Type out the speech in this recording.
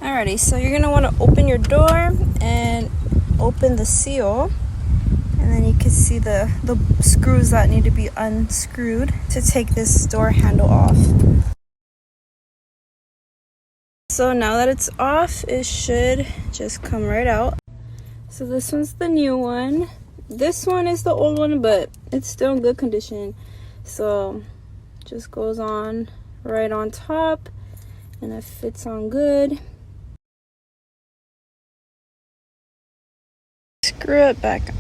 Alrighty, so you're gonna want to open your door and open the seal, and then you can see the screws that need to be unscrewed to take this door handle off. So now that it's off, it should just come right out. So this one's the new one. This one is the old one, but it's still in good condition. So just goes on right on top and it fits on good. Screw it back